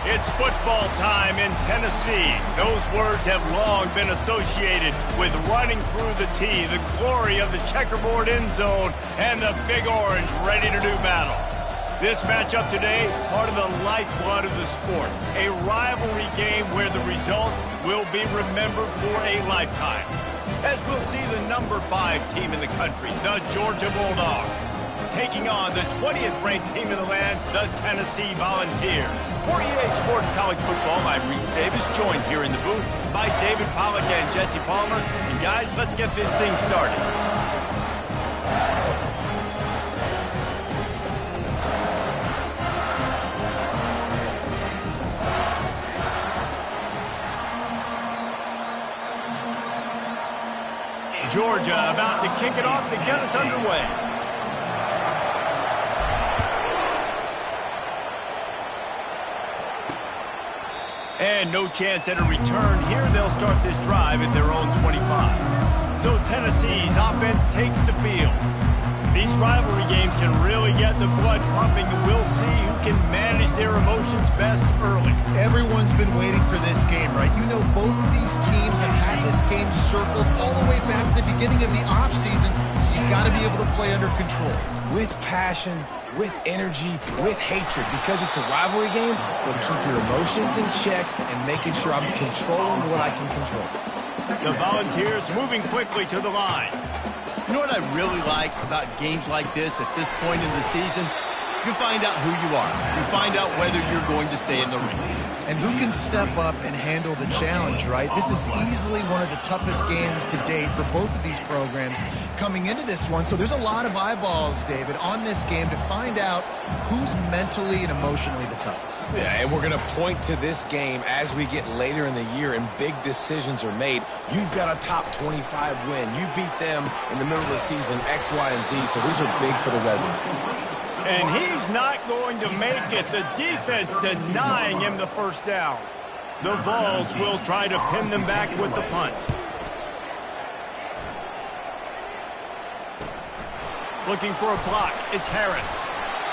It's football time in Tennessee. Those words have long been associated with running through the tee, the glory of the checkerboard end zone, and the Big Orange ready to do battle. This matchup today, part of the lifeblood of the sport. A rivalry game where the results will be remembered for a lifetime. As we'll see the number 5 team in the country, the Georgia Bulldogs, taking on the 20th ranked team in the land, the Tennessee Volunteers. For EA Sports College Football, I'm Reese Davis, joined here in the booth by David Pollack and Jesse Palmer. And guys, let's get this thing started. Georgia about to kick it off to get us underway. And no chance at a return here. They'll start this drive at their own 25. So Tennessee's offense takes the field. These rivalry games can really get the blood pumping, and we'll see who can manage their emotions best early. Everyone's been waiting for this game, right? You know, both of these teams have had this game circled all the way back to the beginning of the offseason, so you've got to be able to play under control. With passion, with energy, with hatred, because it's a rivalry game, we'll keep your emotions in check and making sure I'm controlling what I can control. The Volunteers moving quickly to the line. You know what I really like about games like this at this point in the season? You find out who you are. You find out whether you're going to stay in the race. And who can step up and handle the challenge, right? This is easily one of the toughest games to date for both of these programs coming into this one. So there's a lot of eyeballs, David, on this game to find out who's mentally and emotionally the toughest. Yeah, and we're going to point to this game as we get later in the year and big decisions are made. You've got a top 25 win. You beat them in the middle of the season, X, Y, and Z, so these are big for the resume. And he's not going to make it. The defense denying him the first down. The Vols will try to pin them back with the punt. Looking for a block. It's Harris.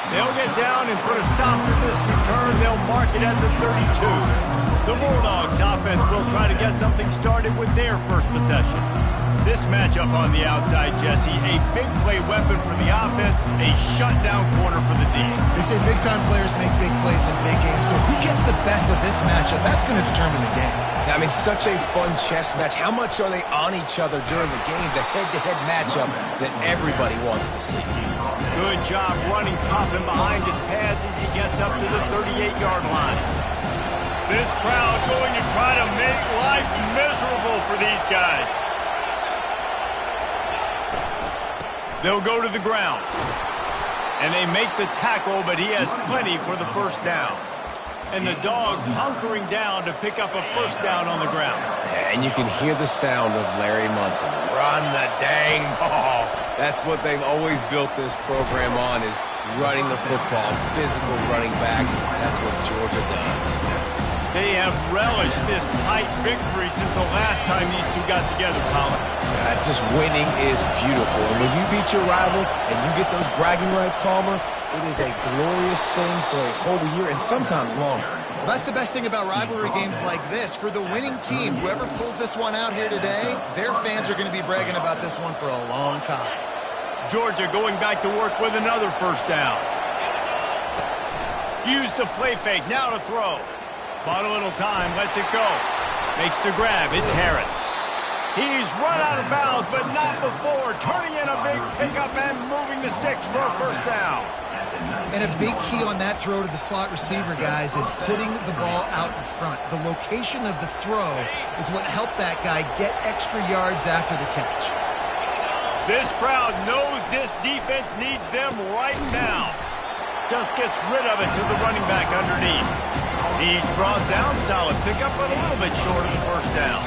They'll get down and put a stop to this return. They'll mark it at the 32. The Bulldogs offense will try to get something started with their first possession. This matchup on the outside, Jesse, a big play weapon for the offense, a shutdown corner for the D. They say big-time players make big plays in big games, so who gets the best of this matchup? That's going to determine the game. I mean, such a fun chess match. How much are they on each other during the game? The head-to-head matchup that everybody wants to see. Good job running top and behind his pads as he gets up to the 38-yard line. This crowd going to try to make life miserable for these guys. They'll go to the ground. And they make the tackle, but he has plenty for the first downs. And the Dogs hunkering down to pick up a first down on the ground. And you can hear the sound of Larry Munson. Run the dang ball. That's what they've always built this program on, is running the football, physical running backs. That's what Georgia does. They have relished this tight victory since the last time these two got together, Colin. That's just winning is beautiful. And when you beat your rival and you get those bragging rights, Palmer, it is a glorious thing for a whole year and sometimes longer. Well, that's the best thing about rivalry games like this. For the winning team, whoever pulls this one out here today, their fans are going to be bragging about this one for a long time. Georgia going back to work with another first down. Use the play fake, now to throw. Bought a little time, lets it go. Makes the grab, it's Harris. He's run out of bounds, but not before. Turning in a big pickup and moving the sticks for a first down. And a big key on that throw to the slot receiver, guys, is putting the ball out in front. The location of the throw is what helped that guy get extra yards after the catch. This crowd knows this defense needs them right now. Just gets rid of it to the running back underneath. He's brought down, solid pickup, but a little bit short of the first down.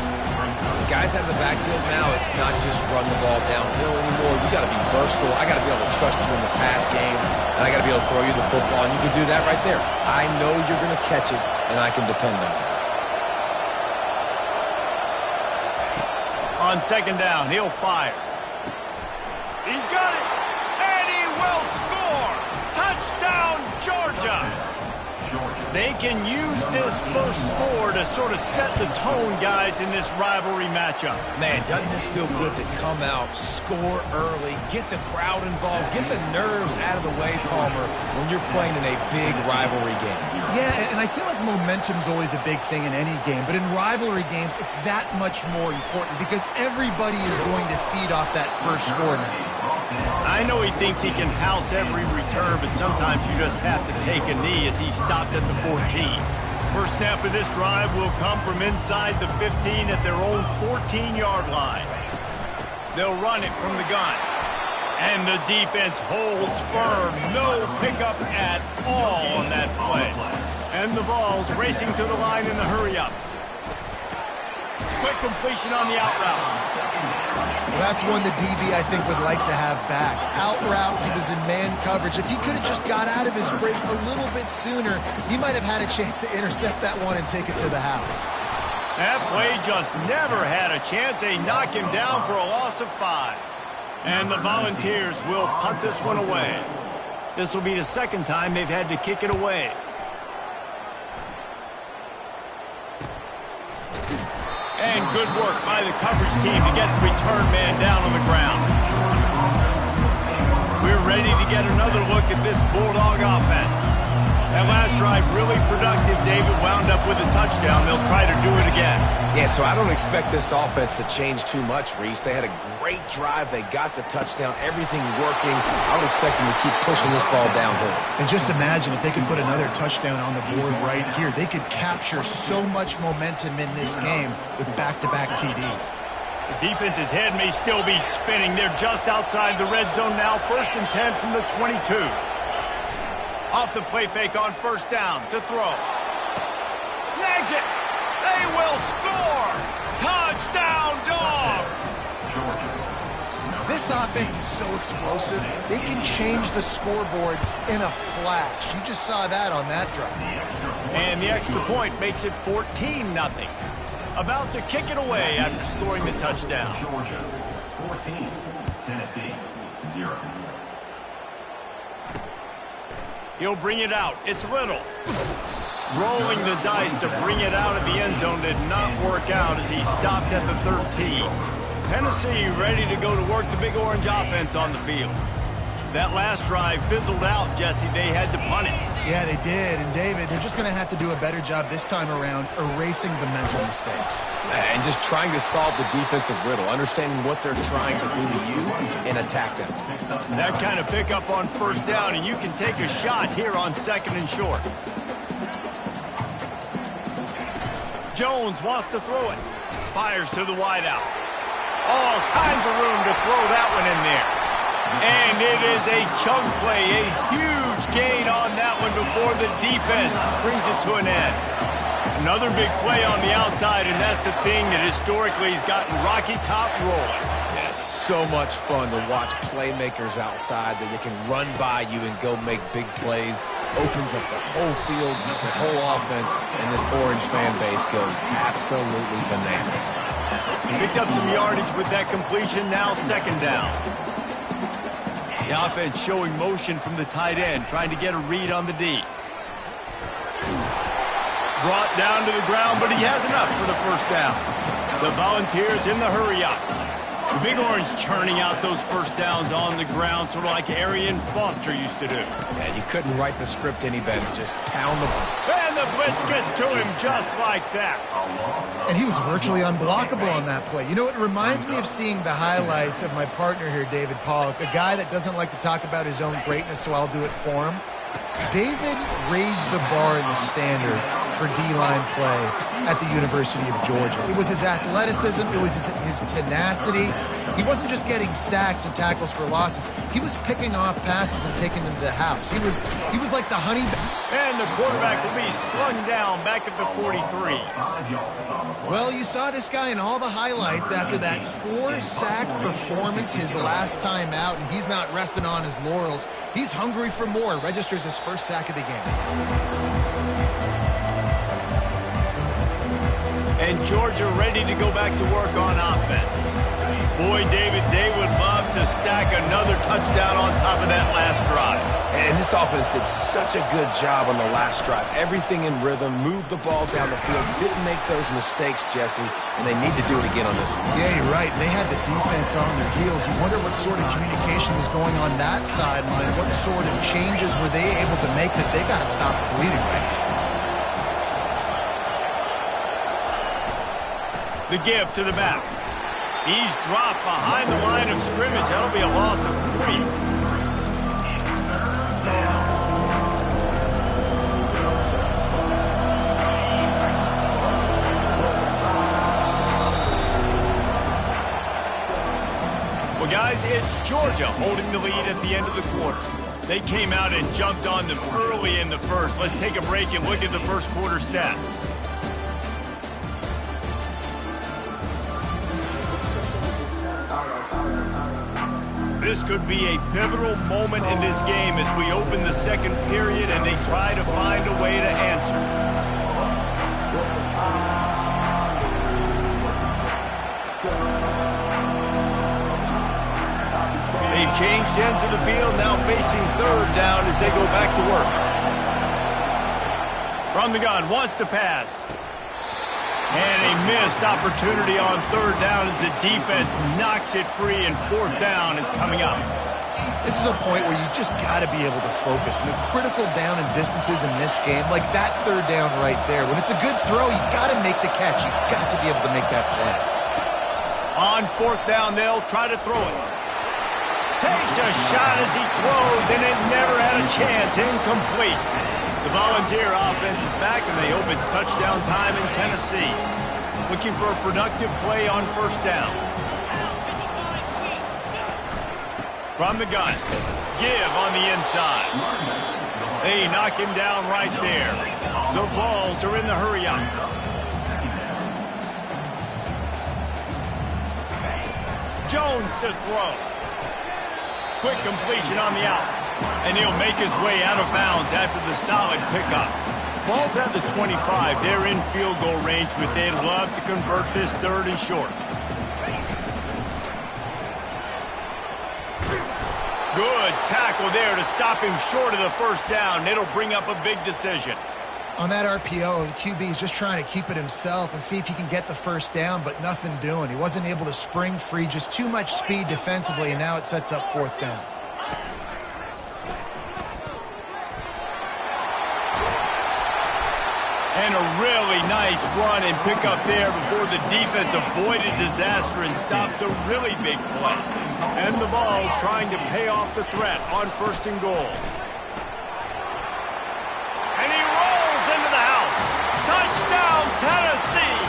Guys out of the backfield now, it's not just run the ball downhill anymore. You got to be versatile. I got to be able to trust you in the pass game, and I got to be able to throw you the football, and you can do that right there. I know you're going to catch it, and I can depend on it. On second down, he'll fire. He's got it, and he will score. Touchdown, Georgia. They can use this first score to sort of set the tone, guys, in this rivalry matchup. Man, doesn't this feel good to come out, score early, get the crowd involved, get the nerves out of the way, Palmer, when you're playing in a big rivalry game. Yeah, and I feel like momentum's always a big thing in any game, but in rivalry games, it's that much more important because everybody is going to feed off that first score now. I know he thinks he can house every return, but sometimes you just have to take a knee as he stopped at the 14. First snap of this drive will come from inside the 15 at their own 14-yard line. They'll run it from the gun. And the defense holds firm. No pickup at all on that play. And the ball's racing to the line in the hurry-up. Quick completion on the out route. Well, that's one the DB, I think, would like to have back. Out route, he was in man coverage. If he could have just got out of his break a little bit sooner, he might have had a chance to intercept that one and take it to the house. That play just never had a chance. They knock him down for a loss of 5. And the Volunteers will punt this one away. This will be the second time they've had to kick it away. And good work by the coverage team to get the return man down on the ground. We're ready to get another look at this Bulldog offense. That last drive really productive. David wound up with a touchdown. They'll try to do it again. Yeah, so I don't expect this offense to change too much, Reese. They had a great drive. They got the touchdown. Everything working. I would expect them to keep pushing this ball downhill. And just imagine if they could put another touchdown on the board right here. They could capture so much momentum in this game with back-to-back TDs. The defense's head may still be spinning. They're just outside the red zone now. 1st and 10 from the 22. Off the play fake on first down to throw. Snags it. They will score. Touchdown, Dogs. This offense is so explosive, they can change the scoreboard in a flash. You just saw that on that drive. And the extra point makes it 14-0. About to kick it away after scoring the touchdown. Georgia, 14, Tennessee, 0. He'll bring it out. It's Little. Rolling the dice to bring it out of the end zone did not work out as he stopped at the 13. Tennessee ready to go to work the Big Orange offense on the field. That last drive fizzled out, Jesse. They had to punt it. Yeah, they did. And, David, they're just going to have to do a better job this time around erasing the mental mistakes. And just trying to solve the defensive riddle, understanding what they're trying to do to you and attack them. That kind of pickup on first down, and you can take a shot here on 2nd and short. Jones wants to throw it. Fires to the wideout. All kinds of room to throw that one in there. And it is a chunk play, a huge gain on that one before the defense brings it to an end. Another big play on the outside, and that's the thing that historically has gotten Rocky Top rolling. Yeah, so much fun to watch playmakers outside that they can run by you and go make big plays. Opens up the whole field, the whole offense, and this Orange fan base goes absolutely bananas. Picked up some yardage with that completion, now 2nd down. The offense showing motion from the tight end, trying to get a read on the D. Brought down to the ground, but he has enough for the first down. The Volunteers in the hurry-up. The Big Orange churning out those first downs on the ground, sort of like Arian Foster used to do. Yeah, you couldn't write the script any better. Just pound the ball. And the blitz gets to him just like that. And he was virtually unblockable on that play. You know, it reminds me of seeing the highlights of my partner here, David Pollock, a guy that doesn't like to talk about his own greatness, so I'll do it for him. David raised the bar in the standard for D-line play at the University of Georgia. It was his athleticism. It was his tenacity. He wasn't just getting sacks and tackles for losses. He was picking off passes and taking them to the house. He was like the honey. And the quarterback will be slung down back at the 43. Well, you saw this guy in all the highlights after that 4-sack performance his last time out, and he's not resting on his laurels. He's hungry for more. Registers his first sack of the game. And Georgia ready to go back to work on offense. Boy, David, they would love to stack another touchdown on top of that last drive. And this offense did such a good job on the last drive. Everything in rhythm, moved the ball down the field, didn't make those mistakes, Jesse, and they need to do it again on this one. Yeah, you're right. They had the defense on their heels. You wonder what sort of communication was going on that sideline. What sort of changes were they able to make, because they got to stop the bleeding right now. The give to the back. He's dropped behind the line of scrimmage. That'll be a loss of 3. Well, guys, it's Georgia holding the lead at the end of the quarter. They came out and jumped on them early in the first. Let's take a break and look at the first quarter stats. This could be a pivotal moment in this game as we open the second period and they try to find a way to answer. They've changed ends of the field, now facing third down as they go back to work. From the gun, wants to pass. And a missed opportunity on third down as the defense knocks it free, and fourth down is coming up. This is a point where you just got to be able to focus. And the critical down and distances in this game, like that third down right there, when it's a good throw, you got to make the catch. You got to be able to make that play. On fourth down, they'll try to throw it. Takes a shot as he throws, and it never had a chance. Incomplete. The Volunteer offense is back, and they hope it's touchdown time in Tennessee. Looking for a productive play on first down. From the gun. Give on the inside. They knock him down right there. The Vols are in the hurry-up. Jones to throw. Quick completion on the out. And he'll make his way out of bounds after the solid pickup. Vols have the 25. They're in field goal range, but they'd love to convert this third and short. Good tackle there to stop him short of the first down. It'll bring up a big decision. On that RPO, the QB is just trying to keep it himself and see if he can get the first down, but nothing doing. He wasn't able to spring free, just too much speed defensively, and now it sets up fourth down. And a really nice run and pick up there before the defense avoided disaster and stopped the really big play. And the Vols trying to pay off the threat on first and goal. And he rolls into the house. Touchdown, Tennessee!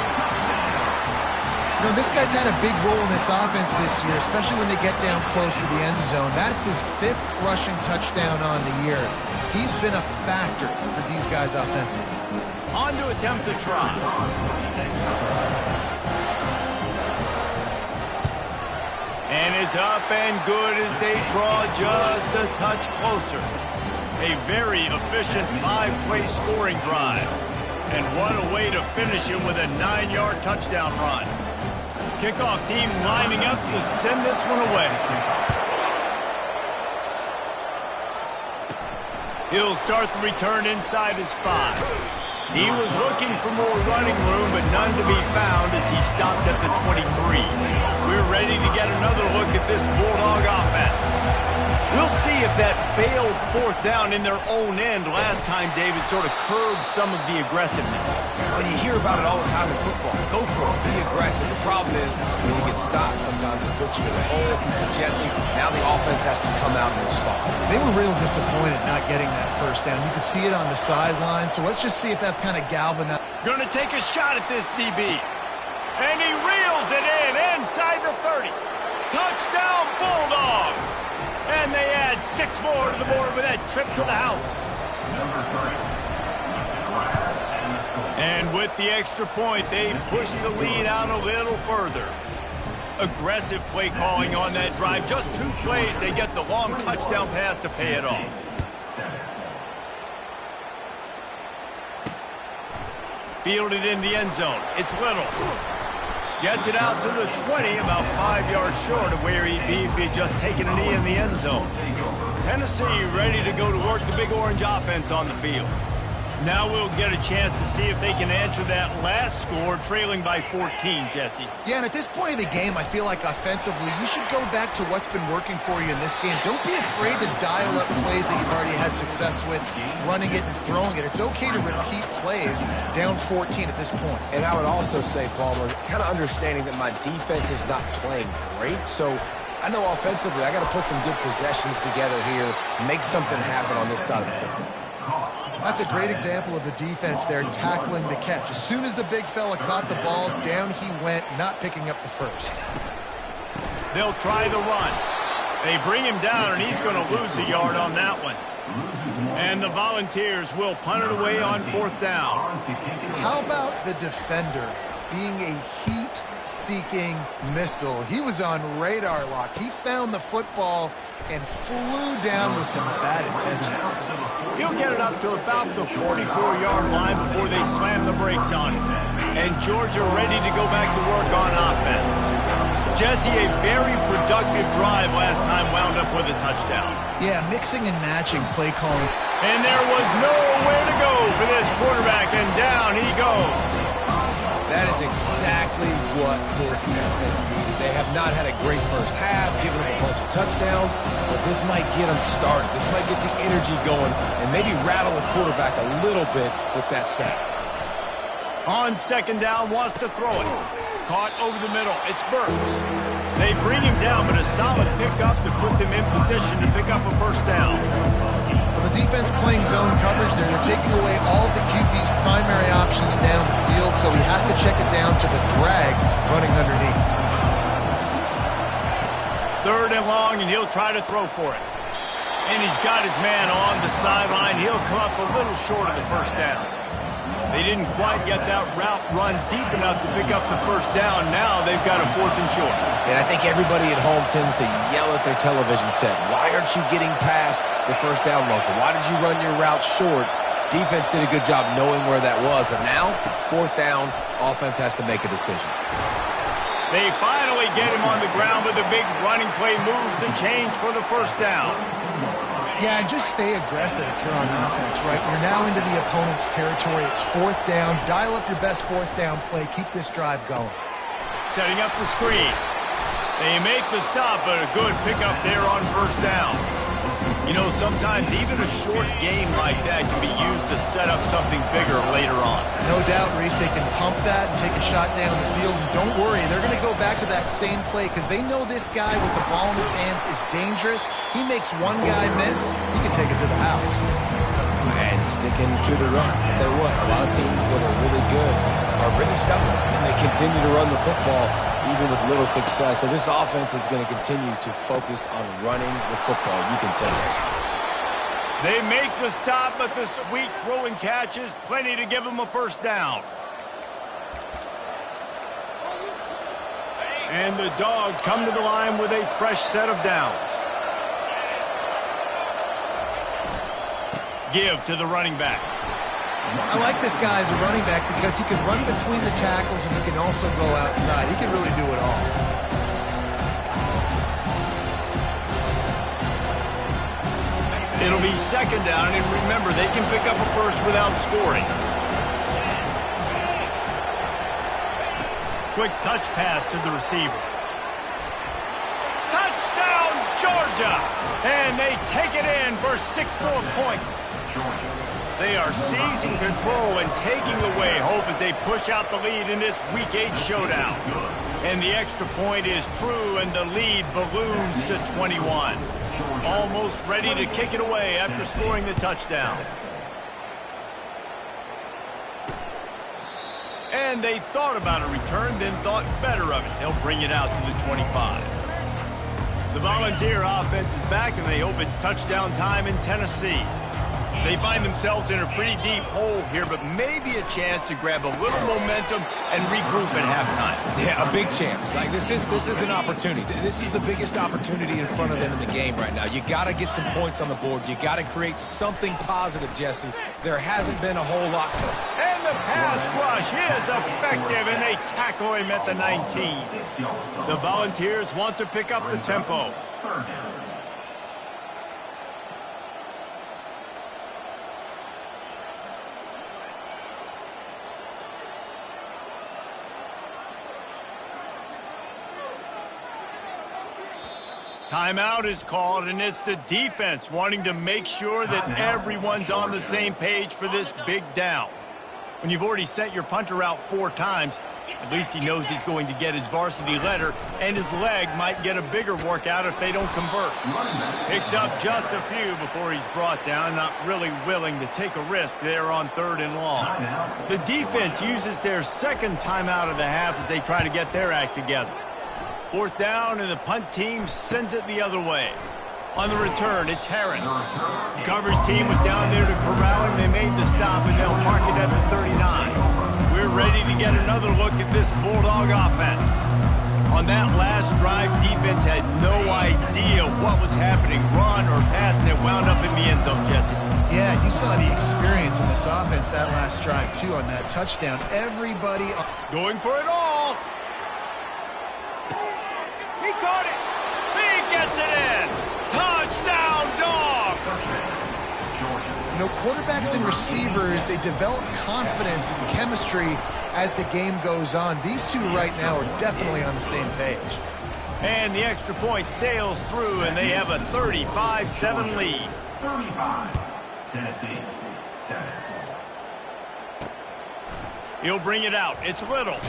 You know, this guy's had a big role in this offense this year, especially when they get down close to the end zone. That's his 5th rushing touchdown on the year. He's been a factor for these guys offensively. On to attempt the try. And it's up and good as they draw just a touch closer. A very efficient 5-play scoring drive. And what a way to finish him with a 9-yard touchdown run. Kickoff team lining up to send this one away. He'll start the return inside his 5. He was looking for more running room, but none to be found as he stopped at the 23. We're ready to get another look at this Bulldog offense. We'll see if that failed fourth down in their own end last time, David, sort of curbed some of the aggressiveness. Well, you hear about it all the time in football. Go for it. Be aggressive. The problem is when you get stopped, sometimes it puts you in a hole. Jesse, now the offense has to come out and respond. They were real disappointed not getting that first down. You could see it on the sideline, so let's just see if that's kind of galvanized. Going to take a shot at this DB. And he reels it in inside the 30. Touchdown, Bulldogs! And they add 6 more to the board with that trip to the house. And with the extra point, they push the lead out a little further. Aggressive play calling on that drive. Just 2 plays, they get the long touchdown pass to pay it off. Fielded in the end zone. It's Little. Gets it out to the 20, about 5 yards short of where he'd be if he'd just taken a knee in the end zone. Tennessee ready to go to work the Big Orange offense on the field. Now we'll get a chance to see if they can answer that last score, trailing by 14, Jesse. Yeah, and at this point of the game, I feel like offensively, you should go back to what's been working for you in this game. Don't be afraid to dial up plays that you've already had success with, running it and throwing it. It's okay to repeat plays down 14 at this point. And I would also say, Palmer, kind of understanding that my defense is not playing great, so I know offensively I got to put some good possessions together here, make something happen on this side of the football. That's a great example of the defense there tackling the catch. As soon as the big fella caught the ball, down he went, not picking up the first. They'll try the run. They bring him down, and he's going to lose a yard on that one. And the Volunteers will punt it away on 4th down. How about the defender being a heat-seeking missile? He was on radar lock. He found the football and flew down with some bad intentions. He'll get it up to about the 44-yard line before they slam the brakes on it. And Georgia ready to go back to work on offense. Jesse, a very productive drive last time wound up with a touchdown. Yeah, mixing and matching play calling. And there was nowhere to go for this quarterback, and down he goes. That is exactly what this defense needed. They have not had a great first half, giving them a bunch of touchdowns, but this might get them started. This might get the energy going and maybe rattle the quarterback a little bit with that sack. On 2nd down, wants to throw it. Caught over the middle. It's Burks. They bring him down, but a solid pickup to put them in position to pick up a 1st down. Well, the defense playing zone coverage there. They're taking away all of the QB's primary options down the field, so he has to check it down to the drag running underneath. 3rd and long, and he'll try to throw for it. And he's got his man on the sideline. He'll come up a little short of the 1st down. They didn't quite get that route run deep enough to pick up the 1st down. Now they've got a 4th and short. And I think everybody at home tends to yell at their television set. Why aren't you getting past the 1st down marker? Why did you run your route short? Defense did a good job knowing where that was. But now, 4th down, offense has to make a decision. They finally get him on the ground with a big running play, moves the change for the 1st down. Yeah, and just stay aggressive if you're on offense, right? You're now into the opponent's territory. It's 4th down. Dial up your best 4th down play. Keep this drive going. Setting up the screen. They make the stop, but a good pickup there on 1st down. You know, sometimes even a short game like that can be used to set up something bigger later on. No doubt, Reese, they can pump that and take a shot down the field. And don't worry, they're going to go back to that same play because they know this guy with the ball in his hands is dangerous. He makes one guy miss, he can take it to the house. And sticking to the run. I tell you what, a lot of teams that are really good are really stubborn, and they continue to run the football even with little success. So this offense is going to continue to focus on running the football. You can tell. They make the stop, but the sweet throw and catch is plenty to give them a 1st down. And the Dogs come to the line with a fresh set of downs. Give to the running back. I like this guy as a running back because he can run between the tackles and he can also go outside. He can really do it all. It'll be 2nd down, and remember, they can pick up a 1st without scoring. Quick touch pass to the receiver. Touchdown, Georgia! And they take it in for 6 more points. They are seizing control and taking away hope as they push out the lead in this Week 8 showdown. And the extra point is true, and the lead balloons to 21. Almost ready to kick it away after scoring the touchdown. And they thought about a return, then thought better of it. They'll bring it out to the 25. The Volunteer offense is back, and they hope it's touchdown time in Tennessee. They find themselves in a pretty deep hole here, but maybe a chance to grab a little momentum and regroup at halftime. Yeah, a big chance. Like this is an opportunity. This is the biggest opportunity in front of them in the game right now. You got to get some points on the board. You got to create something positive, Jesse. There hasn't been a whole lot. And the pass rush is effective, and they tackle him at the 19. The Volunteers want to pick up the tempo. Timeout is called, and it's the defense wanting to make sure that everyone's on the same page for this big down. When you've already sent your punter out 4 times, at least he knows he's going to get his varsity letter, and his leg might get a bigger workout if they don't convert. Picks up just a few before he's brought down, not really willing to take a risk there on 3rd and long. The defense uses their second timeout of the half as they try to get their act together. 4th down, and the punt team sends it the other way. On the return, it's Harris. The coverage team was down there to corral him. They made the stop, and they'll park it at the 39. We're ready to get another look at this Bulldog offense. On that last drive, defense had no idea what was happening, run or pass, and it wound up in the end zone, Jesse. Yeah, you saw the experience in this offense that last drive, too, on that touchdown. Everybody going for it all. He caught it. He gets it in. Touchdown, Dogs! You know, quarterbacks and receivers, they develop confidence and chemistry as the game goes on. These two right now are definitely on the same page. And the extra point sails through, and they have a 35-7 lead. 35, Tennessee, 7. He'll bring it out. It's Little.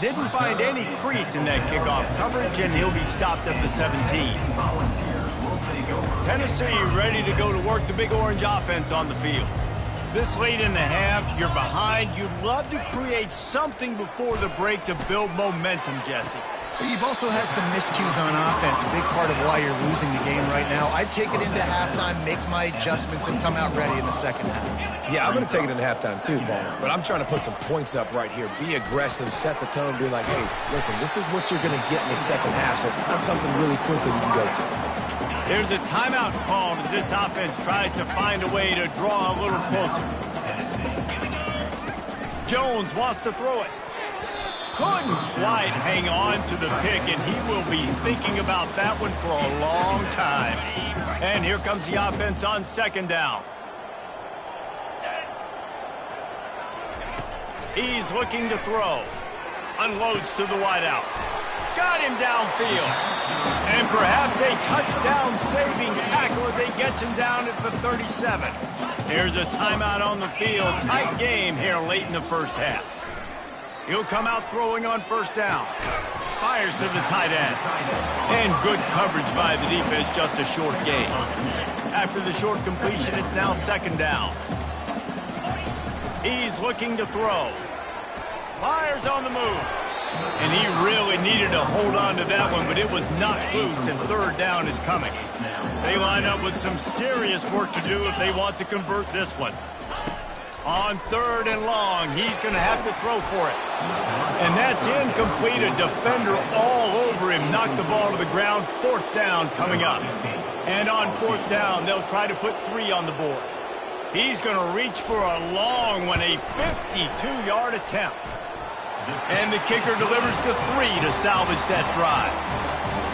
Didn't find any crease in that kickoff coverage, and he'll be stopped at the 17. Tennessee ready to go to work the Big Orange offense on the field. This late in the half, you're behind. You'd love to create something before the break to build momentum, Jesse. You've also had some miscues on offense, a big part of why you're losing the game right now. I'd take it into halftime, make my adjustments, and come out ready in the second half. Yeah, I'm going to take it into halftime too, Paul. But I'm trying to put some points up right here. Be aggressive, set the tone, be like, hey, listen, this is what you're going to get in the second half, so find something really quickly you can go to. There's a timeout called as this offense tries to find a way to draw a little closer. Jones wants to throw it. Couldn't quite hang on to the pick, and he will be thinking about that one for a long time. And here comes the offense on 2nd down. He's looking to throw. Unloads to the wideout. Got him downfield. And perhaps a touchdown-saving tackle as he gets him down at the 37. There's a timeout on the field. Tight game here late in the first half. He'll come out throwing on 1st down. Fires to the tight end. And good coverage by the defense, just a short gain. After the short completion, it's now 2nd down. He's looking to throw. Fires on the move. And he really needed to hold on to that one, but it was knocked loose, and 3rd down is coming. They line up with some serious work to do if they want to convert this one. On 3rd and long, he's going to have to throw for it. And that's incomplete. A defender all over him. Knocked the ball to the ground. 4th down coming up. And on 4th down, they'll try to put 3 on the board. He's going to reach for a long one, a 52-yard attempt. And the kicker delivers the 3 to salvage that drive.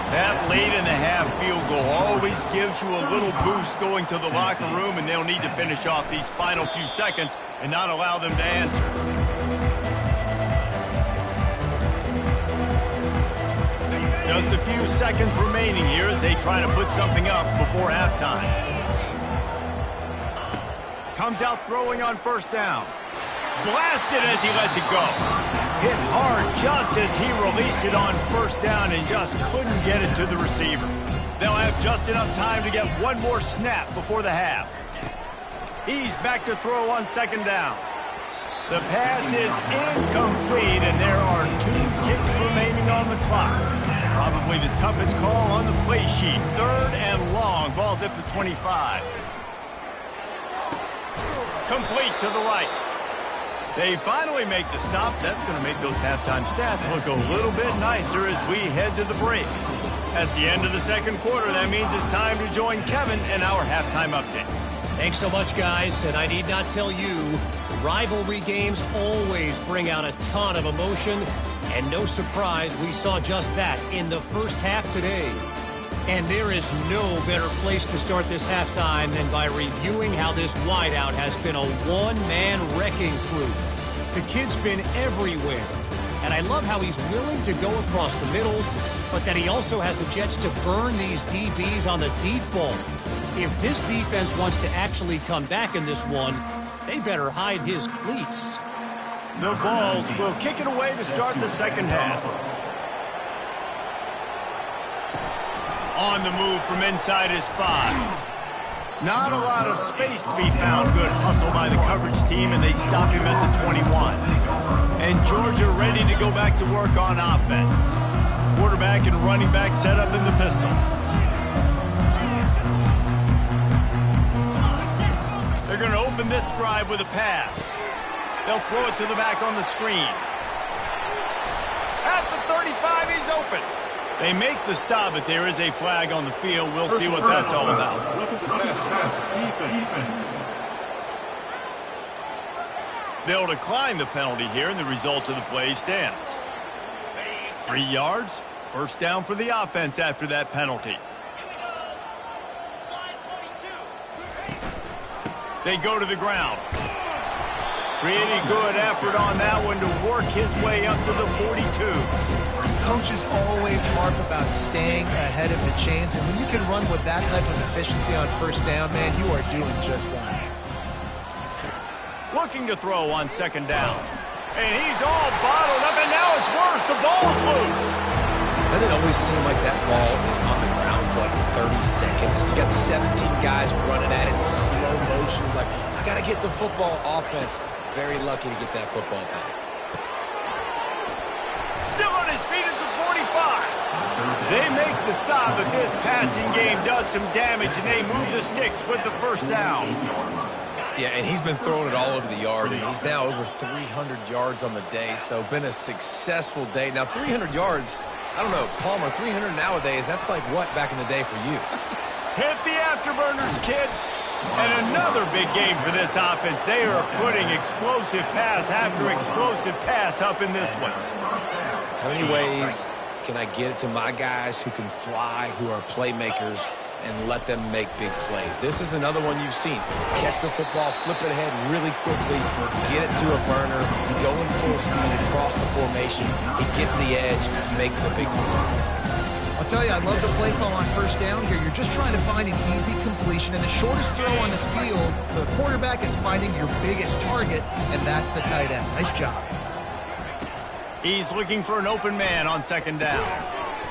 That late in the half field goal always gives you a little boost going to the locker room, and they'll need to finish off these final few seconds and not allow them to answer. Just a few seconds remaining here as they try to put something up before halftime. Comes out throwing on 1st down. Blasted as he lets it go. Hit hard just as he released it on 1st down and just couldn't get it to the receiver. They'll have just enough time to get one more snap before the half. He's back to throw on 2nd down. The pass is incomplete, and there are 2 kicks remaining on the clock. Probably the toughest call on the play sheet. 3rd and long. Ball's at the 25. Complete to the right. They finally make the stop. That's going to make those halftime stats look a little bit nicer as we head to the break. That's the end of the 2nd quarter. That means it's time to join Kevin in our halftime update. Thanks so much, guys. And I need not tell you, rivalry games always bring out a ton of emotion. And no surprise, we saw just that in the first half today. And there is no better place to start this halftime than by reviewing how this wideout has been a one-man wrecking crew. The kid's been everywhere, and I love how he's willing to go across the middle, but that he also has the jets to burn these DBs on the deep ball. If this defense wants to actually come back in this one, they better hide his cleats. The Vols will kick it away to start the second half. On the move from inside his 5. Not a lot of space to be found. Good hustle by the coverage team, and they stop him at the 21. And Georgia ready to go back to work on offense. Quarterback and running back set up in the pistol. They're going to open this drive with a pass. They'll throw it to the back on the screen. At the 35, he's open. They make the stop, but there is a flag on the field. We'll see what that's all about. They'll decline the penalty here, and the result of the play stands. 3 yards, first down for the offense after that penalty. They go to the ground. Pretty good effort on that one to work his way up to the 42. Coaches always harp about staying ahead of the chains, and when you can run with that type of efficiency on first down, man, you are doing just that. Looking to throw on second down. And he's all bottled up, and now it's worse. The ball's loose. Doesn't it always seem like that ball is on the ground for like 30 seconds? You got 17 guys running at it in slow motion. Like, I got to get the football. Offense, very lucky to get that football back. Still on his feet at the 45. They make the stop, but this passing game does some damage, and they move the sticks with the first down. Yeah, and he's been throwing it all over the yard, and he's now over 300 yards on the day, so been a successful day. Now, 300 yards, I don't know, Palmer, 300 nowadays, that's like what back in the day for you? Hit the afterburners, kid. And another big game for this offense. They are putting explosive pass after explosive pass up in this one. How many ways can I get it to my guys who can fly, who are playmakers, and let them make big plays? This is another one you've seen. Catch the football, flip it ahead really quickly, get it to a burner, go in full speed across the formation. He gets the edge, makes the big play. I'll tell you, I love the play call on first down here. You're just trying to find an easy completion, and the shortest throw on the field, the quarterback is finding your biggest target, and that's the tight end. Nice job. He's looking for an open man on second down.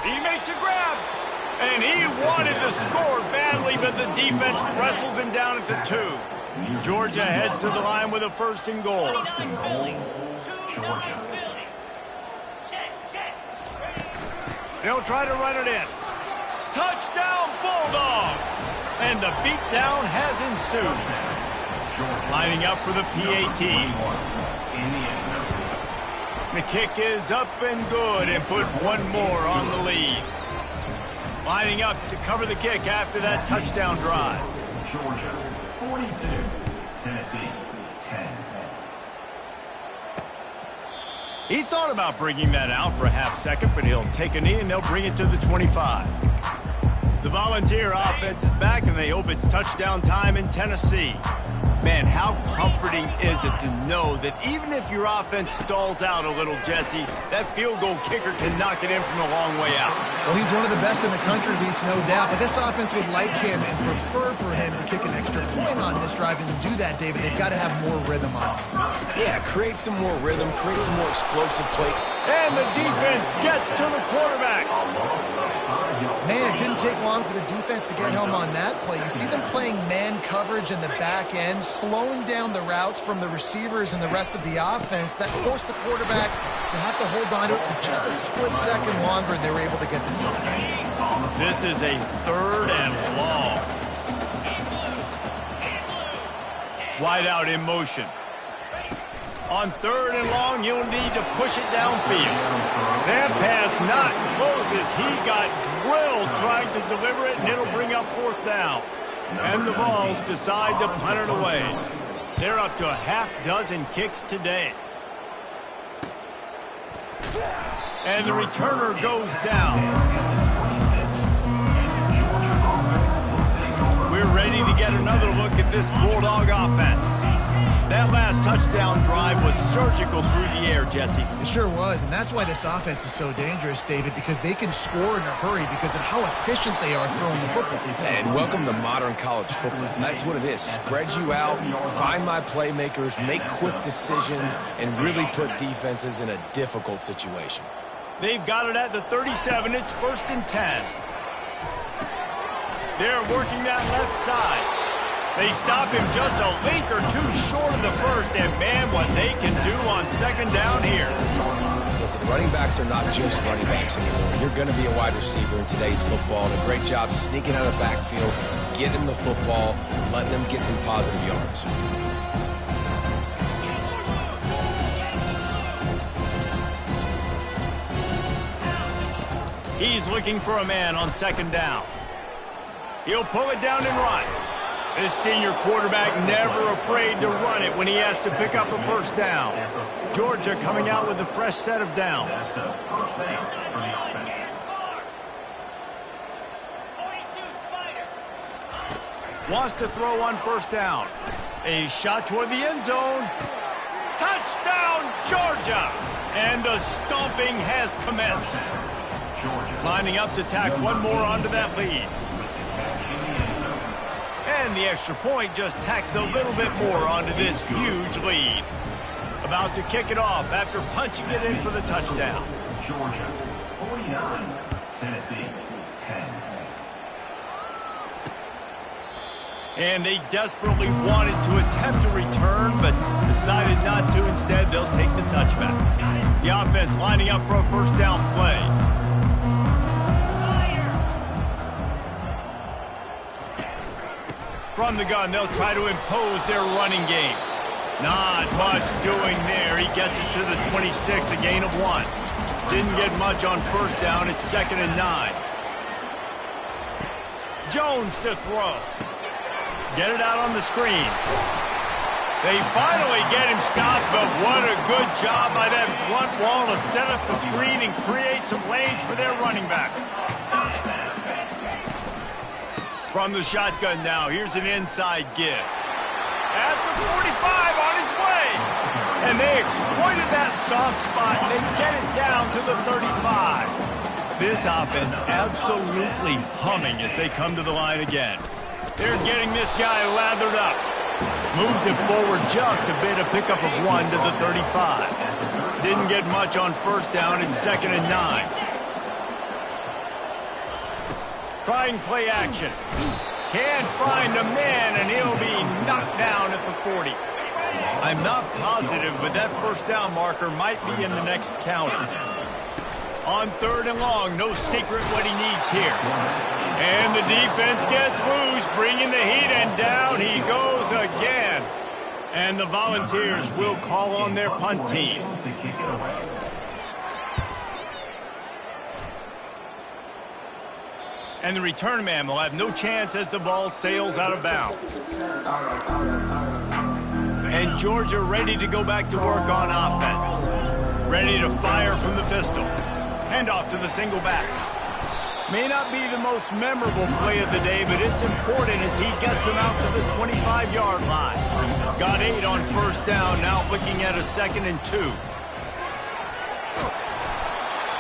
He makes a grab. And he wanted to score badly, but the defense wrestles him down at the 2. Georgia heads to the line with a first and goal. Georgia. They'll try to run it in. Touchdown, Bulldogs! And the beatdown has ensued. Lining up for the PAT. The kick is up and good, and put one more on the lead. Lining up to cover the kick after that touchdown drive. Georgia 42, Tennessee 10. He thought about bringing that out for a half second, but he'll take a knee and they'll bring it to the 25. The Volunteer offense is back, and they hope it's touchdown time in Tennessee. Man, how comforting is it to know that even if your offense stalls out a little, Jesse, that field goal kicker can knock it in from a long way out. Well, he's one of the best in the country, Reese, no doubt. But this offense would like him and prefer for him to kick an extra point on this drive. And to do that, David, they've got to have more rhythm on offense. Yeah, create some more rhythm, create some more explosive play. And the defense gets to the quarterback. Man, it didn't take long for the defense to get home on that play. You see them playing man coverage in the back end, slowing down the routes from the receivers and the rest of the offense. That forced the quarterback to have to hold on to it for just a split second longer, and they were able to get the sack. This is a 3rd and long. Wide out in motion. On 3rd and long, you'll need to push it downfield. That pass not close as he got drilled trying to deliver it, and it'll bring up 4th down. And the Vols decide to punt it away. They're up to a half-dozen kicks today. And the returner goes down. We're ready to get another look at this Bulldog offense. That last touchdown drive was surgical through the air, Jesse. It sure was, and that's why this offense is so dangerous, David, because they can score in a hurry because of how efficient they are throwing the football. And welcome to modern college football. That's what it is. Spread you out, find my playmakers, make quick decisions, and really put defenses in a difficult situation. They've got it at the 37. It's 1st and 10. They're working that left side. They stop him just a link or two short of the first, and man, what they can do on 2nd down here. Listen, running backs are not just running backs anymore. You're going to be a wide receiver in today's football, and a great job sneaking out of the backfield, getting the football, letting them get some positive yards. He's looking for a man on 2nd down. He'll pull it down and run. This senior quarterback never afraid to run it when he has to pick up a 1st down. Georgia coming out with a fresh set of downs. That's the first thing for the offense. Wants to throw on 1st down. A shot toward the end zone. Touchdown, Georgia! And the stomping has commenced. Lining up to tack one more onto that lead. And the extra point just tacks a little bit more onto this huge lead. About to kick it off after punching it in for the touchdown. Georgia 49, Tennessee 10. And they desperately wanted to attempt a return, but decided not to. Instead, they'll take the touchback. The offense lining up for a 1st down play. From the gun, they'll try to impose their running game. Not much doing there. He gets it to the 26, a gain of 1. Didn't get much on 1st down. It's 2nd and 9. Jones to throw. Get it out on the screen. They finally get him stopped, but what a good job by that front wall to set up the screen and create some lanes for their running back. From the shotgun now, here's an inside give. At the 45 on his way. And they exploited that soft spot, and they get it down to the 35. This offense absolutely humming as they come to the line again. They're getting this guy lathered up. Moves it forward just a bit, a pickup of 1 to the 35. Didn't get much on 1st down. It's 2nd and 9. Trying play action. Can't find a man, and he'll be knocked down at the 40. I'm not positive, but that 1st down marker might be in the next counter. On 3rd and long, no secret what he needs here. And the defense gets loose, bringing the heat, and down he goes again. And the Volunteers will call on their punt team. And the return man will have no chance as the ball sails out of bounds. And Georgia ready to go back to work on offense. Ready to fire from the pistol. Hand off to the single back. May not be the most memorable play of the day, but it's important as he gets him out to the 25-yard line. Got 8 on 1st down, now looking at a 2nd and 2.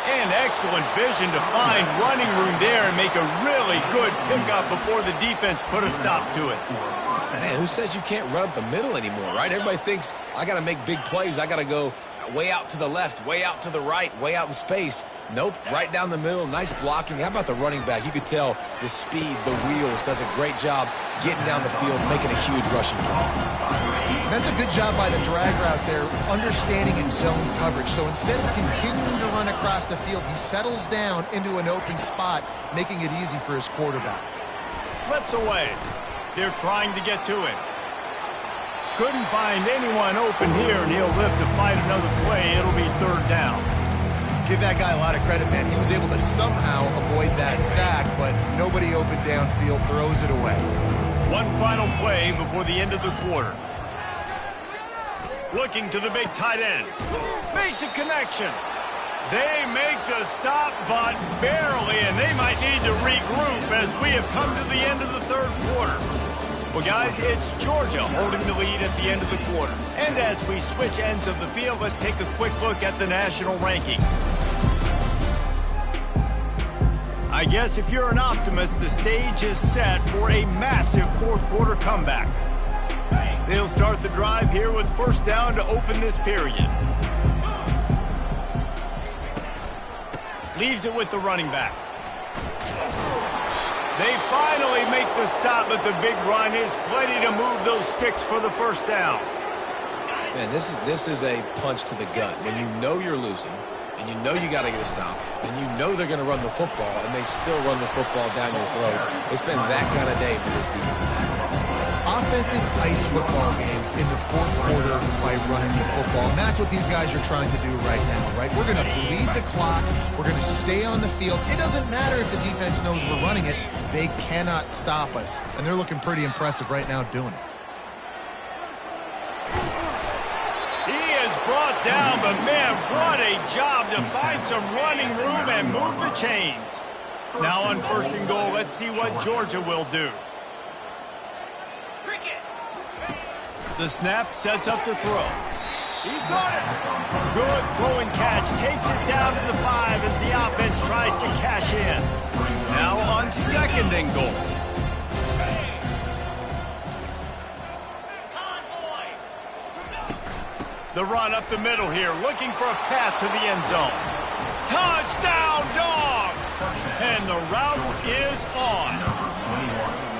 And excellent vision to find running room there and make a really good pickup before the defense put a stop to it. Man, who says you can't run up the middle anymore, right? Everybody thinks, I got to make big plays. I got to go way out to the left, way out to the right, way out in space. Nope, right down the middle, nice blocking. How about the running back? You could tell the speed, the wheels, does a great job getting down the field, making a huge rushing play. And that's a good job by the drag route there, understanding its zone coverage. So instead of continuing to run across the field, he settles down into an open spot, making it easy for his quarterback. Slips away. They're trying to get to him. Couldn't find anyone open here, and he'll live to fight another play. It'll be 3rd down. Give that guy a lot of credit, man. He was able to somehow avoid that sack, but nobody open downfield, throws it away. One final play before the end of the quarter. Looking to the big tight end. Makes a connection. They make the stop, but barely, and they might need to regroup as we have come to the end of the 3rd quarter. Well, guys, it's Georgia holding the lead at the end of the quarter. And as we switch ends of the field, let's take a quick look at the national rankings. I guess if you're an optimist, the stage is set for a massive fourth quarter comeback. They'll start the drive here with first down to open this period. Leaves it with the running back. They finally make the stop, but the big run is plenty to move those sticks for the first down. Man, this is a punch to the gut. When you know you're losing, and you know you got to get a stop, and you know they're going to run the football, and they still run the football down your throat. It's been that kind of day for this defense. Offenses ice football games in the fourth quarter by running the football, and that's what these guys are trying to do right now, right? We're going to bleed the clock. We're going to stay on the field. It doesn't matter if the defense knows we're running it. They cannot stop us, and they're looking pretty impressive right now doing it. He is brought down, but man, what a job to find some running room and move the chains. Now on first and goal, let's see what Georgia will do. The snap sets up the throw. He got it. Good throw and catch. Takes it down to the 5 as the offense tries to cash in. Now on second and goal. The run up the middle here, looking for a path to the end zone. Touchdown, Dogs! And the route is on.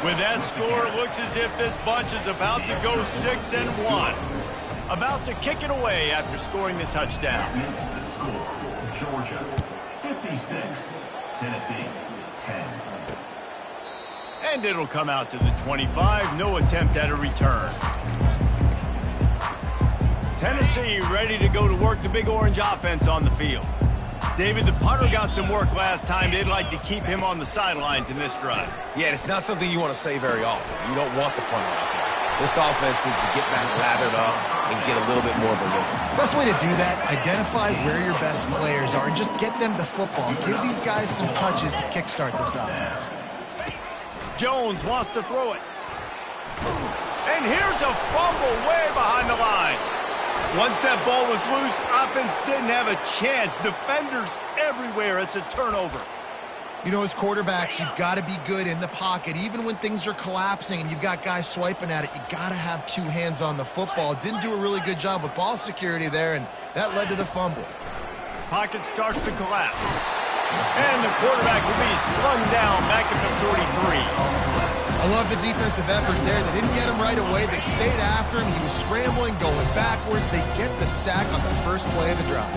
With that score, it looks as if this bunch is about to go 6-1. About to kick it away after scoring the touchdown. It's the score. Georgia 56, Tennessee 10. And it'll come out to the 25. No attempt at a return. Tennessee ready to go to work the Big Orange offense on the field. David, the punter got some work last time. They'd like to keep him on the sidelines in this drive. Yeah, it's not something you want to say very often. You don't want the punter out there. This offense needs to get back lathered up and get a little bit more of a look. Best way to do that, identify where your best players are and just get them the football. Give these guys some touches to kickstart this offense. Jones wants to throw it. And here's a fumble way behind the line. Once that ball was loose, offense didn't have a chance. Defenders everywhere. It's a turnover. You know, as quarterbacks, you've got to be good in the pocket. Even when things are collapsing and you've got guys swiping at it, you got to have two hands on the football. Didn't do a really good job with ball security there, and that led to the fumble. Pocket starts to collapse. And the quarterback will be slung down back at the 43. I love the defensive effort there. They didn't get him right away. They stayed after him. He was scrambling, going backwards. They get the sack on the first play of the drive.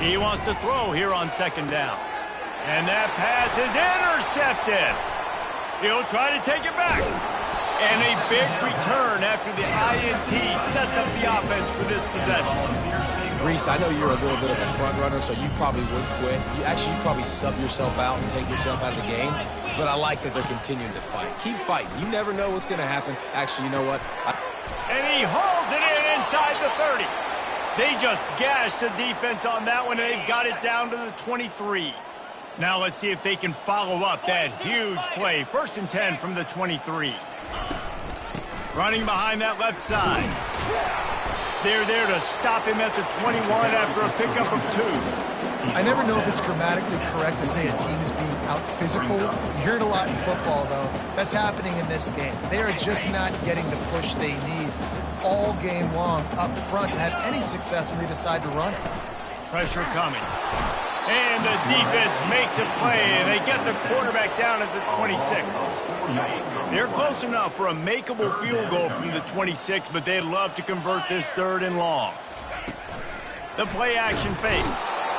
He wants to throw here on second down. And that pass is intercepted. He'll try to take it back. And a big return after the INT sets up the offense for this possession. Reese, I know you're a little bit of a front runner, so you probably would quit. You probably sub yourself out and take yourself out of the game. But I like that they're continuing to fight. Keep fighting. You never know what's going to happen. Actually, you know what? And he hauls it in inside the 30. They just gashed the defense on that one, and they've got it down to the 23. Now let's see if they can follow up that huge play. First and 10 from the 23. Running behind that left side. They're there to stop him at the 21 after a pickup of 2. I never know if it's grammatically correct to say a team is being out-physical. You hear it a lot in football, though. That's happening in this game. They are just not getting the push they need all game long up front to have any success when they decide to run it. Pressure coming. And the defense makes a play, and they get the quarterback down at the 26. They're close enough for a makeable field goal from the 26, but they'd love to convert this third and long. The play action fake.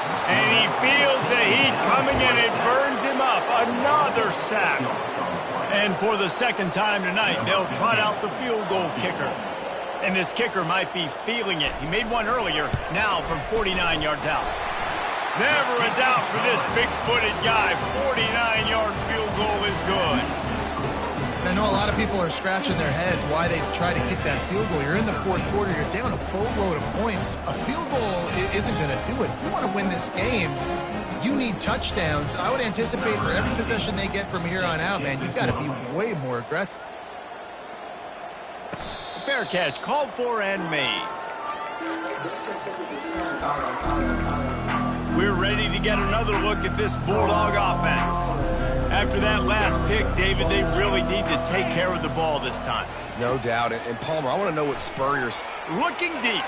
And he feels the heat coming in. It burns him up. Another sack. And for the second time tonight, they'll trot out the field goal kicker. And this kicker might be feeling it. He made one earlier, now from 49 yards out. Never a doubt for this big-footed guy. 49-yard field goal is good. I know a lot of people are scratching their heads why they try to kick that field goal. You're in the fourth quarter. You're down a boatload of points. A field goal isn't going to do it. If you want to win this game, you need touchdowns. I would anticipate for every possession they get from here on out, man, you've got to be way more aggressive. Fair catch, called for and made. We're ready to get another look at this Bulldog offense. After that last pick, David, they really need to take care of the ball this time. No doubt. And Palmer, I want to know what Spurrier's looking deep.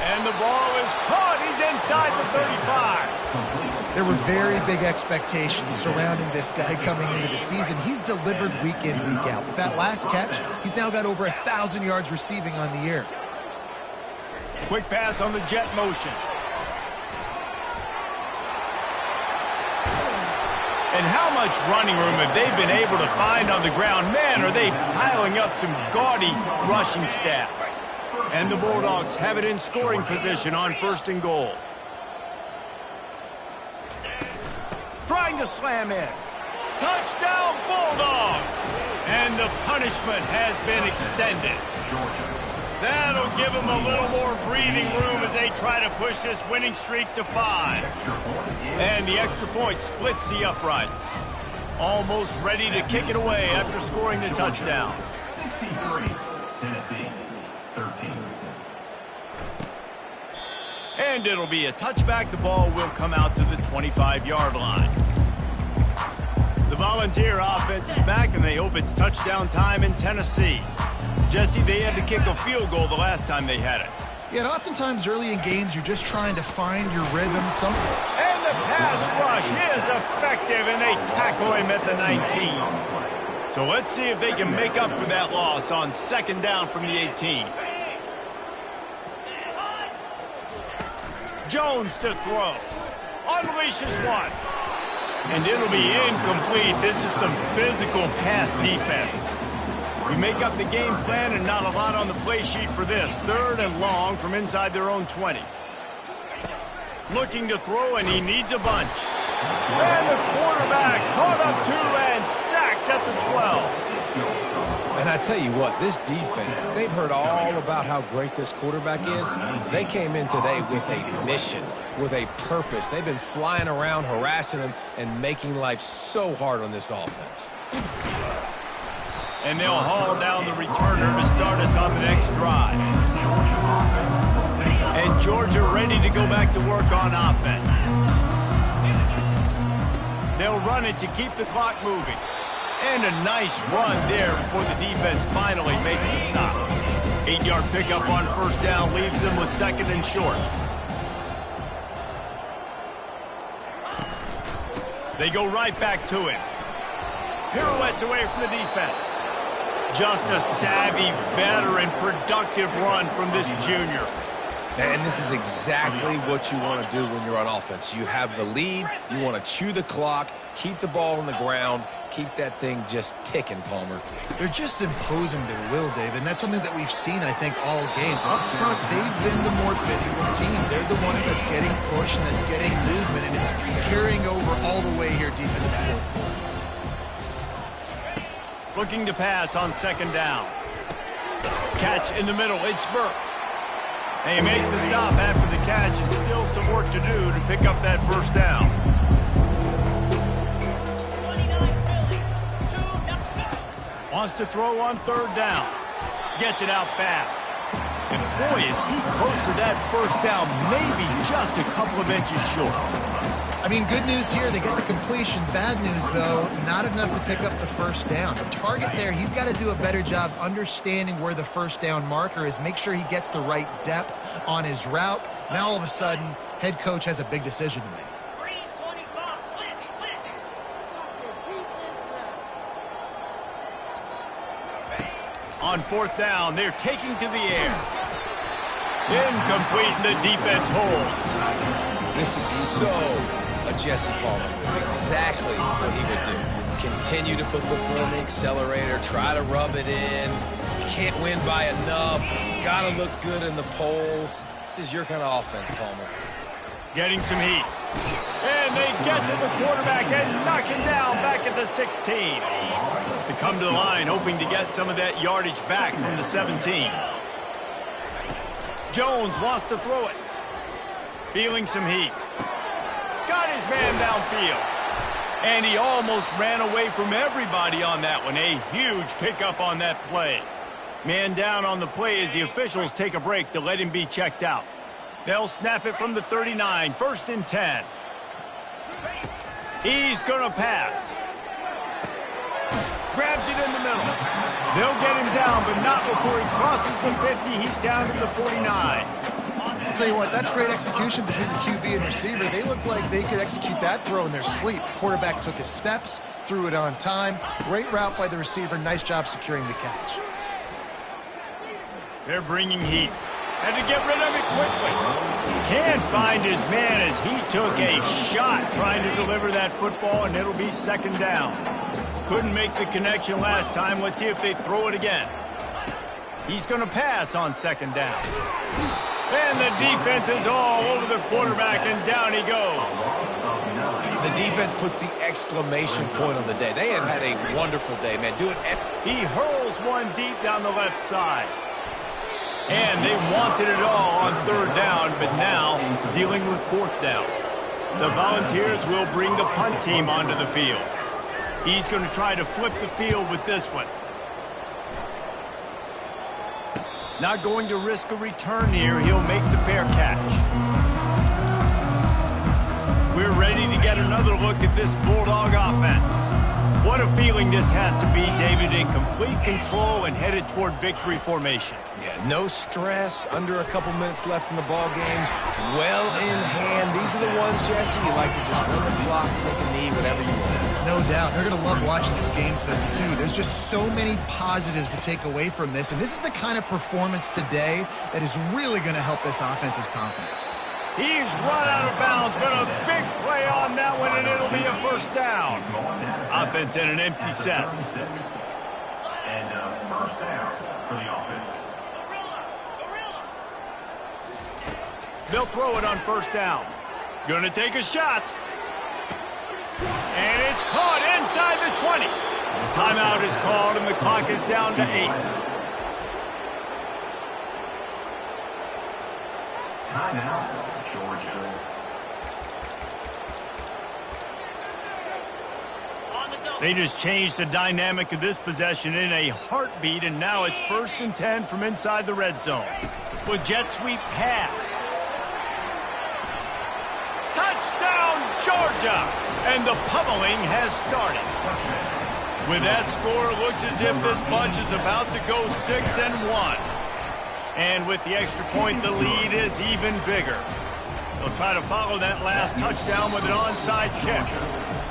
And the ball is caught. He's inside the 35. There were very big expectations surrounding this guy coming into the season. He's delivered week in, week out. With that last catch, he's now got over 1,000 yards receiving on the year. Quick pass on the jet motion. And how much running room have they been able to find on the ground? Man, are they piling up some gaudy rushing stats. And the Bulldogs have it in scoring position on 1st and goal. Trying to slam in. Touchdown, Bulldogs! And the punishment has been extended. That'll give them a little more breathing room as they try to push this winning streak to 5. And the extra point splits the uprights. Almost ready to kick it away after scoring the touchdown. 63, Tennessee, 13. And it'll be a touchback. The ball will come out to the 25-yard line. The Volunteer offense is back, and they hope it's touchdown time in Tennessee. Jesse, they had to kick a field goal the last time they had it. Yeah, and oftentimes early in games, you're just trying to find your rhythm. And the pass rush is effective, and they tackle him at the 19. So let's see if they can make up for that loss on 2nd down from the 18. Jones to throw. Unleashes one. And it'll be incomplete. This is some physical pass defense. We make up the game plan and not a lot on the play sheet for this. 3rd and long from inside their own 20. Looking to throw, and he needs a bunch. And the quarterback caught up 2 and sacked at the 12. And I tell you what, this defense, they've heard all about how great this quarterback is. They came in today with a mission, with a purpose. They've been flying around, harassing him, and making life so hard on this offense. And they'll haul down the returner to start us on the next drive. And Georgia ready to go back to work on offense. They'll run it to keep the clock moving. And a nice run there before the defense finally makes the stop. 8-yard pickup on 1st down leaves them with 2nd and short. They go right back to him. Pirouettes away from the defense. Just a savvy, veteran, productive run from this junior. And this is exactly what you want to do when you're on offense. You have the lead, you want to chew the clock, keep the ball on the ground, keep that thing just ticking, Palmer. They're just imposing their will, David, and that's something that we've seen, I think, all game. Up front, they've been the more physical team. They're the one that's getting pushed and that's getting movement, and it's carrying over all the way here deep into the 4th quarter. Looking to pass on 2nd down. Catch in the middle. It's Burks. They make the stop after the catch, and still some work to do to pick up that 1st down. Wants to throw on 3rd down. Gets it out fast. And boy, is he close to that 1st down, maybe just a couple of inches short. I mean, good news here, they get the completion. Bad news, though, not enough to pick up the 1st down. The target there, he's got to do a better job understanding where the 1st down marker is, make sure he gets the right depth on his route. Now, all of a sudden, head coach has a big decision to make. On 4th down, they're taking to the air. Incomplete, and the defense holds. This is so a Jesse Palmer move. Exactly what he would do. Continue to put the foot on the accelerator, try to rub it in. You can't win by enough. Got to look good in the polls. This is your kind of offense, Palmer. Getting some heat. And they get to the quarterback and knock him down back at the 16. They come to the line hoping to get some of that yardage back from the 17. Jones wants to throw it. Feeling some heat. Got his man downfield. And he almost ran away from everybody on that one. A huge pickup on that play. Man down on the play as the officials take a break to let him be checked out. They'll snap it from the 39, 1st and 10. He's going to pass. Grabs it in the middle. They'll get him down, but not before he crosses the 50. He's down to the 49. I'll tell you what, that's great execution between the QB and receiver. They look like they could execute that throw in their sleep. The quarterback took his steps, threw it on time. Great route by the receiver. Nice job securing the catch. They're bringing heat. Had to get rid of it quickly. Can't find his man as he took a shot trying to deliver that football, and it'll be 2nd down. Couldn't make the connection last time. Let's see if they throw it again. He's going to pass on 2nd down. And the defense is all over the quarterback, and down he goes. The defense puts the exclamation point on the day. They have had a wonderful day, man. He hurls one deep down the left side. And they wanted it all on 3rd down, but now dealing with 4th down. The Volunteers will bring the punt team onto the field. He's going to try to flip the field with this one. Not going to risk a return here. He'll make the fair catch. We're ready to get another look at this Bulldog offense. What a feeling this has to be, David, in complete control and headed toward victory formation. Yeah, no stress, under a couple minutes left in the ball game, well in hand. These are the ones, Jesse, you like to just run the clock, take a knee, whatever you want. No doubt. They're going to love watching this game film, too. There's just so many positives to take away from this, and this is the kind of performance today that is really going to help this offense's confidence. He's run out of bounds, but a big play on that one, and it'll be a 1st down. Offense in an empty set. And 1st down for the offense. They'll throw it on 1st down. Gonna take a shot. And it's caught inside the 20. Timeout is called, and the clock is down to 8. Timeout, Georgia. They just changed the dynamic of this possession in a heartbeat, and now it's 1st and 10 from inside the red zone. With jet sweep pass. Touchdown, Georgia! And the pummeling has started. With that score, it looks as if this bunch is about to go 6-1. And with the extra point, the lead is even bigger. They'll try to follow that last touchdown with an onside kick.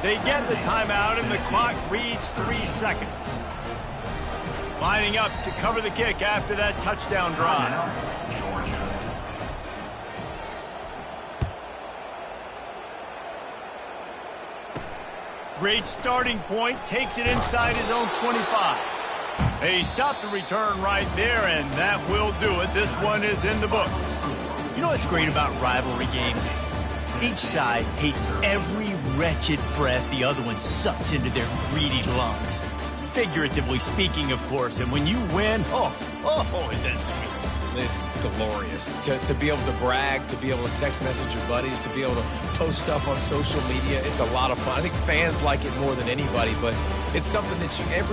They get the timeout, and the clock reads 3 seconds. Lining up to cover the kick after that touchdown drive. Great starting point, takes it inside his own 25. They stopped the return right there, and that will do it. This one is in the book. You know what's great about rivalry games? Each side hates every wretched breath the other one sucks into their greedy lungs. Figuratively speaking, of course, and when you win, is that sweet. It's glorious. To be able to brag, to be able to text message your buddies, to be able to post stuff on social media, it's a lot of fun. I think fans like it more than anybody, but it's something that every